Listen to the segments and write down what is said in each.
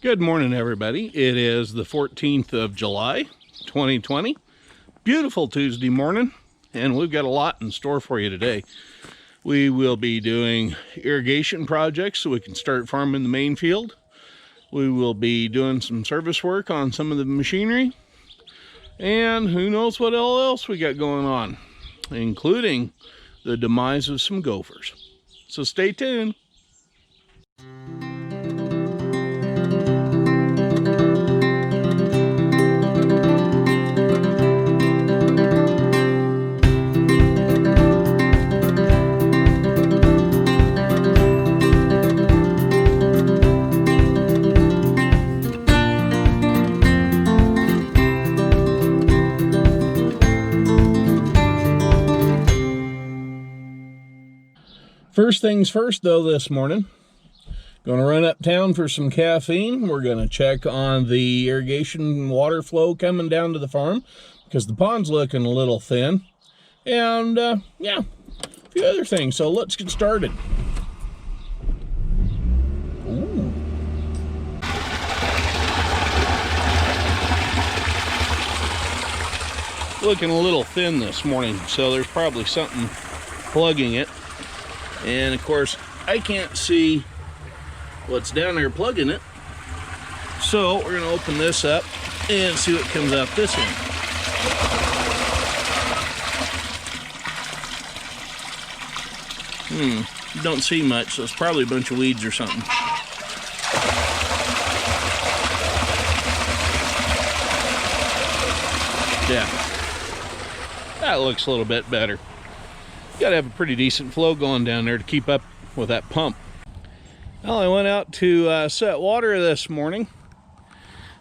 Good morning, everybody. It is the 14th of July, 2020. Beautiful Tuesday morning, and we've got a lot in store for you today. We will be doing irrigation projects so we can start farming the main field. We will be doing some service work on some of the machinery, and who knows what else we got going on, including the demise of some gophers. So stay tuned. First things first, though, this morning, going to run uptown for some caffeine. We're going to check on the irrigation water flow coming down to the farm because the pond's looking a little thin. And, yeah, a few other things. So let's get started. Ooh. Looking a little thin this morning, so there's probably something plugging it. And of course, I can't see what's down there plugging it. So we're gonna open this up and see what comes out this end. Don't see much, so it's probably a bunch of weeds or something. Yeah, that looks a little bit better. You gotta have a pretty decent flow going down there to keep up with that pump. Well, I went out to set water this morning,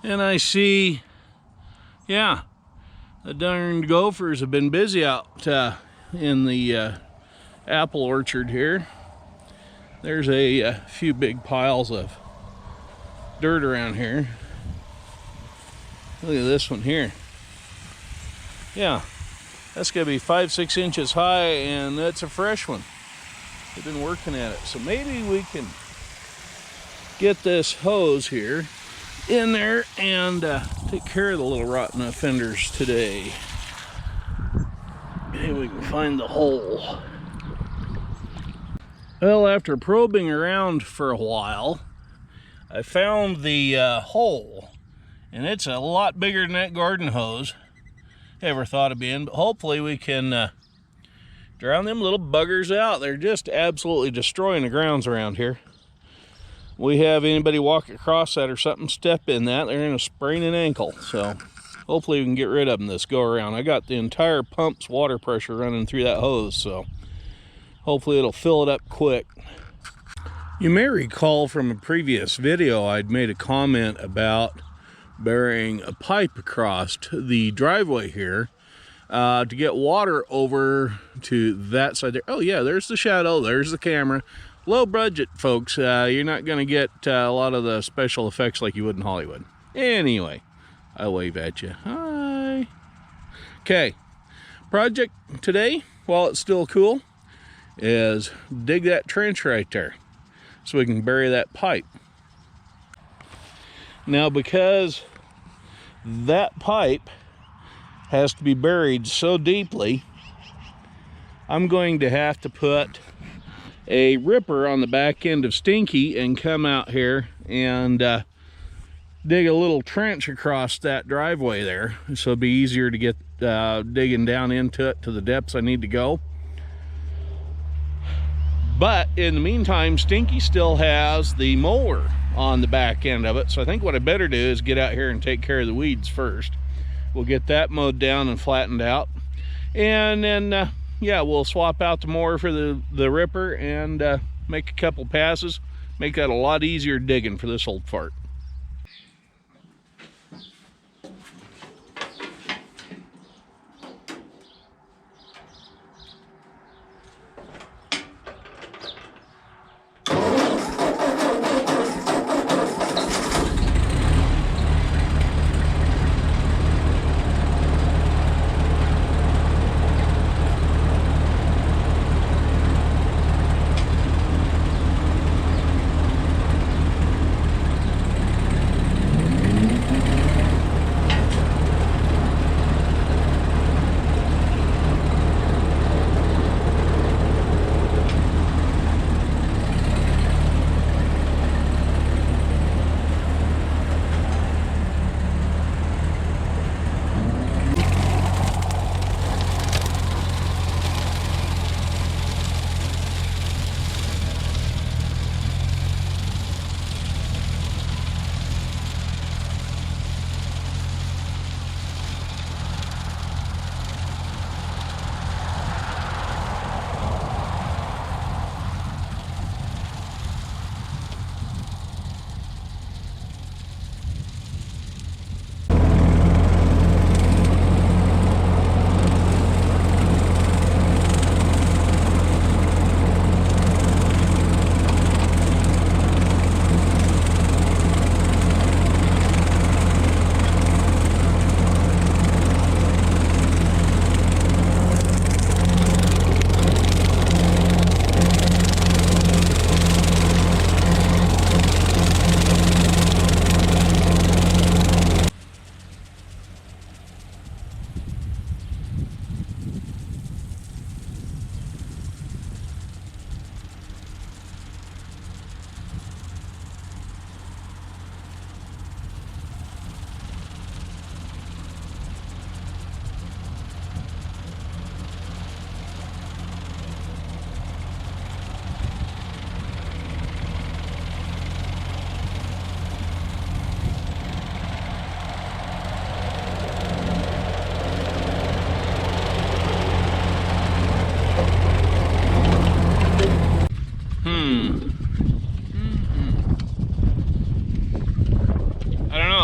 and I see, yeah, the darned gophers have been busy out in the apple orchard here. There's a few big piles of dirt around here. Look at this one here. Yeah. That's going to be 5-6 inches high, and that's a fresh one. They've been working at it. So maybe we can get this hose here in there and take care of the little rotten offenders today. Maybe we can find the hole. Well, after probing around for a while, I found the hole, and it's a lot bigger than that garden hose ever thought of being, but hopefully we can drown them little buggers out. They're just absolutely destroying the grounds around here. We have anybody walk across that or something, step in that, they're gonna sprain an ankle. So hopefully we can get rid of them this go around. I got the entire pump's water pressure running through that hose, so hopefully it'll fill it up quick. You may recall from a previous video I'd made a comment about burying a pipe across the driveway here to get water over to that side there. Oh yeah, there's the shadow, there's the camera. Low budget, folks. You're not going to get a lot of the special effects like you would in Hollywood. Anyway, I wave at you. Hi. Okay, project today, while it's still cool, is dig that trench right there so we can bury that pipe. Now, because that pipe has to be buried so deeply, I'm going to have to put a ripper on the back end of Stinky and come out here and dig a little trench across that driveway there, so it'll be easier to get digging down into it to the depths I need to go. But in the meantime, Stinky still has the mower on the back end of it, so I think what I better do is get out here and take care of the weeds first. We'll get that mowed down and flattened out, and then yeah, we'll swap out the mower for the ripper and make a couple passes, make that a lot easier digging for this old fart.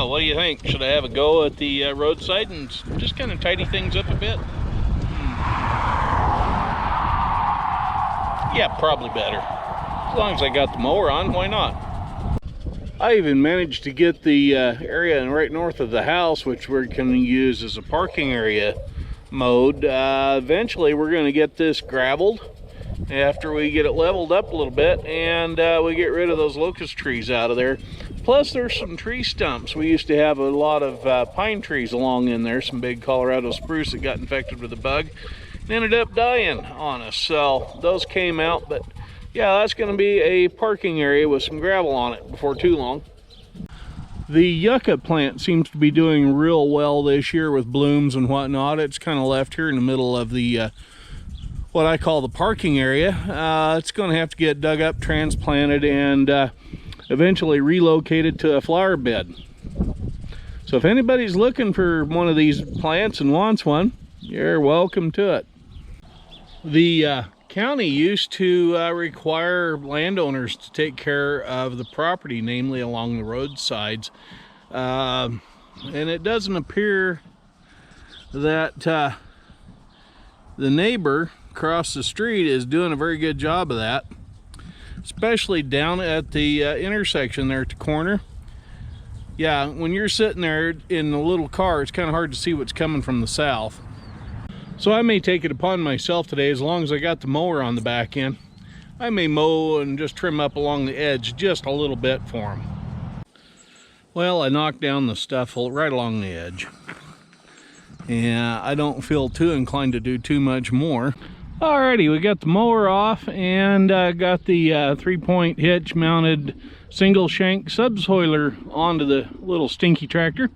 what do you think? Should I have a go at the roadside and just kind of tidy things up a bit? Yeah, probably better. As long as I got the mower on, why not? I even managed to get the area right north of the house, which we're going to use as a parking area, mowed. Eventually we're going to get this gravelled after we get it leveled up a little bit, and we get rid of those locust trees out of there. Plus there's some tree stumps. We used to have a lot of pine trees along in there, some big Colorado spruce that got infected with a bug and ended up dying on us. So those came out, but yeah, that's going to be a parking area with some gravel on it before too long. The yucca plant seems to be doing real well this year with blooms and whatnot. It's kind of left here in the middle of the what I call the parking area. It's going to have to get dug up, transplanted, and eventually relocated to a flower bed. So if anybody's looking for one of these plants and wants one, you're welcome to it. The county used to require landowners to take care of the property, namely along the roadsides, and it doesn't appear that the neighbor across the street is doing a very good job of that, especially down at the intersection there at the corner. Yeah, when you're sitting there in a little car, it's kind of hard to see what's coming from the south. So I may take it upon myself today, as long as I got the mower on the back end, I may mow and just trim up along the edge just a little bit for them. Well, I knocked down the stuff right along the edge. Yeah, I don't feel too inclined to do too much more. Alrighty, we got the mower off and got the 3-point hitch mounted single shank subsoiler onto the little stinky tractor.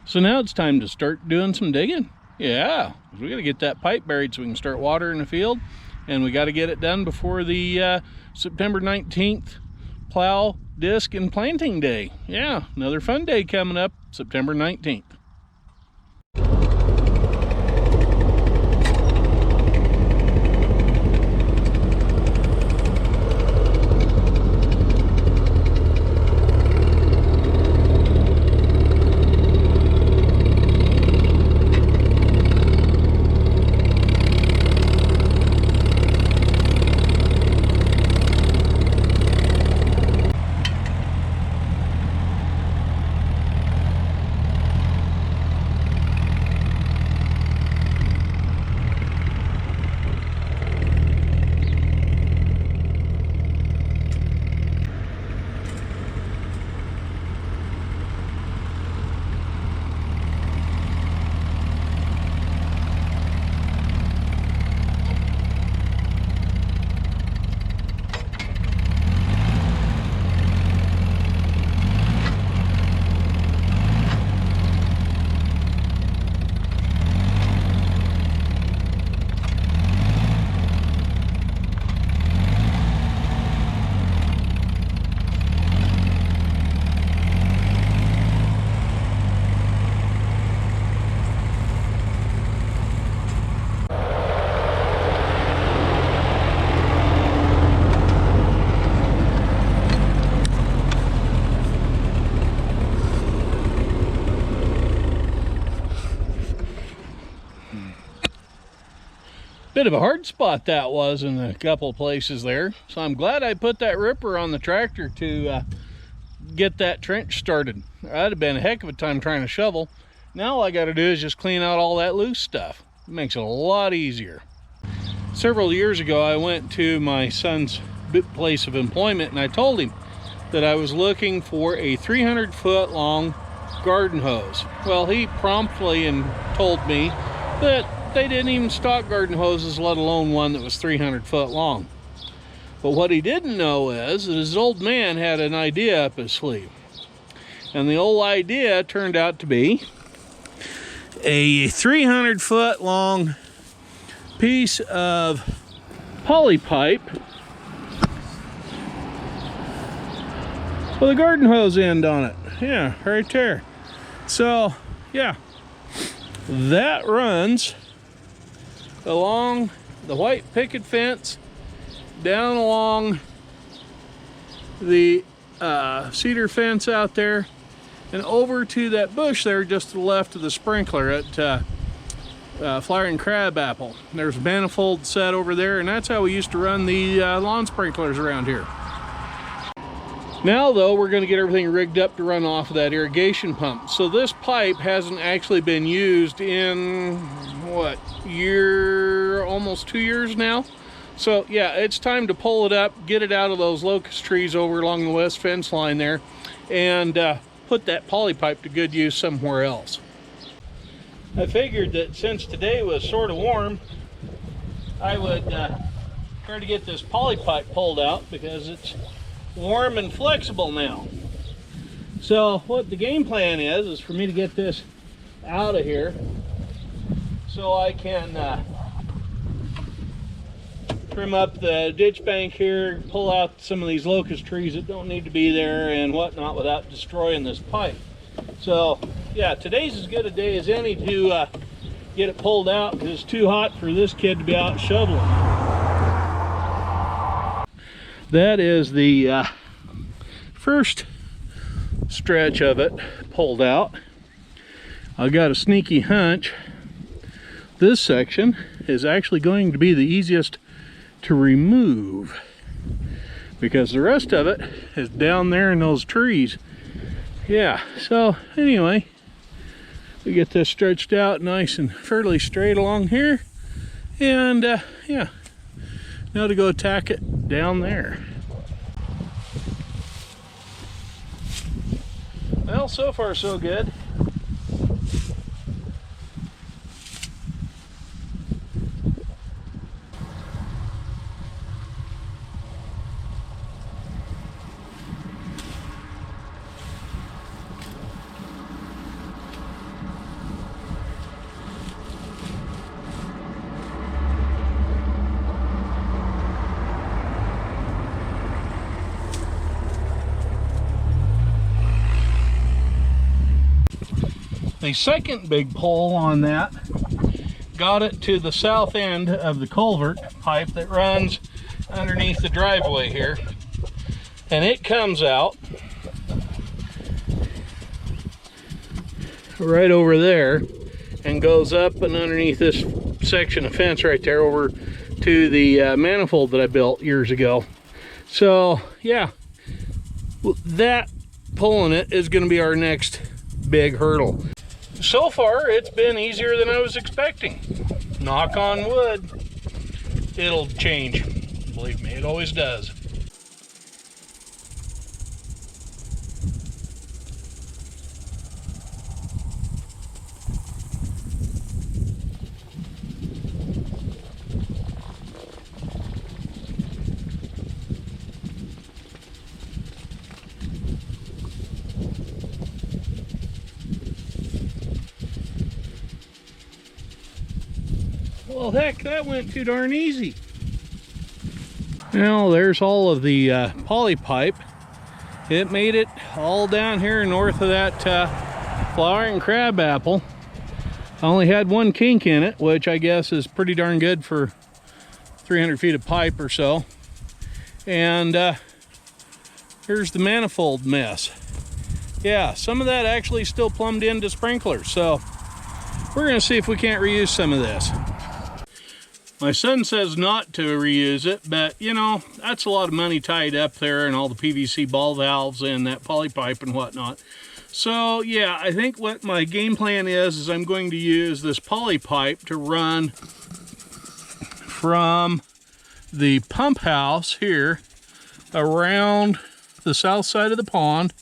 So now it's time to start doing some digging. Yeah, we got to get that pipe buried so we can start watering the field, and we got to get it done before the September 19th plow, disc, and planting day. Yeah, another fun day coming up, September 19th. Bit of a hard spot that was in a couple of places there, so I'm glad I put that ripper on the tractor to get that trench started. That'd have been a heck of a time trying to shovel. Now all I got to do is just clean out all that loose stuff. It makes it a lot easier. Several years ago I went to my son's place of employment and I told him that I was looking for a 300-foot long garden hose. Well, he promptly told me that they didn't even stock garden hoses, let alone one that was 300 foot long. But what he didn't know is that his old man had an idea up his sleeve. And the old idea turned out to be a 300-foot long piece of poly pipe with a garden hose end on it. Yeah, right there. So, yeah, that runs along the white picket fence, down along the cedar fence out there, and over to that bush there just to the left of the sprinkler at flowering crabapple. There's a manifold set over there, and that's how we used to run the lawn sprinklers around here. Now though, we're going to get everything rigged up to run off of that irrigation pump. So this pipe hasn't actually been used in, what, almost 2 years now? So yeah, it's time to pull it up, get it out of those locust trees over along the west fence line there, and put that poly pipe to good use somewhere else. I figured that since today was sort of warm, I would try to get this poly pipe pulled out because it's warm and flexible now. So what the game plan is for me to get this out of here so I can trim up the ditch bank here, pull out some of these locust trees that don't need to be there and whatnot without destroying this pipe. So yeah, today's as good a day as any to get it pulled out because it's too hot for this kid to be out shoveling. That is the first stretch of it pulled out. I got a sneaky hunch this section is actually going to be the easiest to remove because the rest of it is down there in those trees. Yeah, so anyway, we get this stretched out nice and fairly straight along here, and yeah, now to go attack it down there. Well, so far so good. The second big pull on that got it to the south end of the culvert pipe that runs underneath the driveway here, and it comes out right over there and goes up and underneath this section of fence right there over to the manifold that I built years ago. So yeah, that pulling it is going to be our next big hurdle. So far, it's been easier than I was expecting. Knock on wood, it'll change. Believe me, it always does. Well, heck, that went too darn easy. Now, there's all of the poly pipe. It made it all down here north of that flowering crabapple. I only had one kink in it, which I guess is pretty darn good for 300 feet of pipe or so. And here's the manifold mess. Yeah, some of that actually still plumbed into sprinklers, so we're going to see if we can't reuse some of this. My son says not to reuse it, but you know, that's a lot of money tied up there and all the PVC ball valves and that poly pipe and whatnot. So yeah, I think what my game plan is I'm going to use this poly pipe to run from the pump house here around the south side of the pond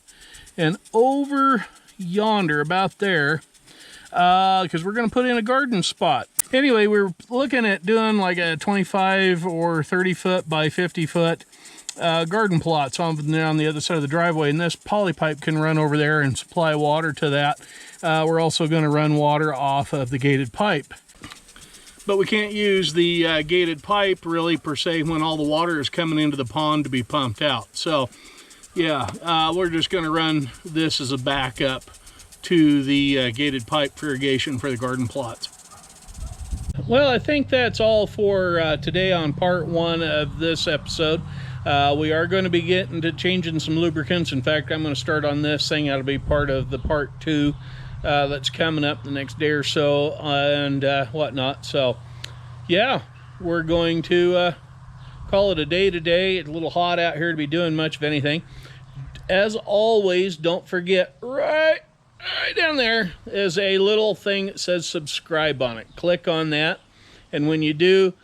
and over yonder about there, because we're going to put in a garden spot. Anyway, we're looking at doing like a 25 or 30 foot by 50 foot garden plots on the other side of the driveway, and this poly pipe can run over there and supply water to that. We're also going to run water off of the gated pipe. But we can't use the gated pipe really per se when all the water is coming into the pond to be pumped out. So yeah, we're just going to run this as a backup to the gated pipe for irrigation for the garden plots. Well, I think that's all for today on part one of this episode. We are going to be getting to changing some lubricants. In fact, I'm going to start on this thing. That'll be part of the part 2 that's coming up the next day or so, and whatnot. So yeah, we're going to call it a day today. It's a little hot out here to be doing much of anything. As always, don't forget, right down there is a little thing that says subscribe on it. Click on that, and when you do,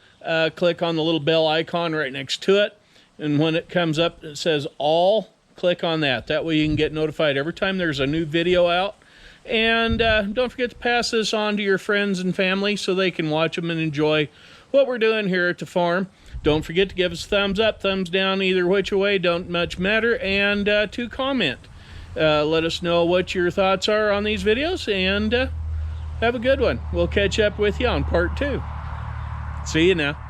click on the little bell icon right next to it, and when it comes up it says all, click on that. That way you can get notified every time there's a new video out. And don't forget to pass this on to your friends and family so they can watch them and enjoy what we're doing here at the farm. Don't forget to give us a thumbs up, thumbs down, either which way, don't much matter, and to comment. Let us know what your thoughts are on these videos, and have a good one. We'll catch up with you on part 2. See you now.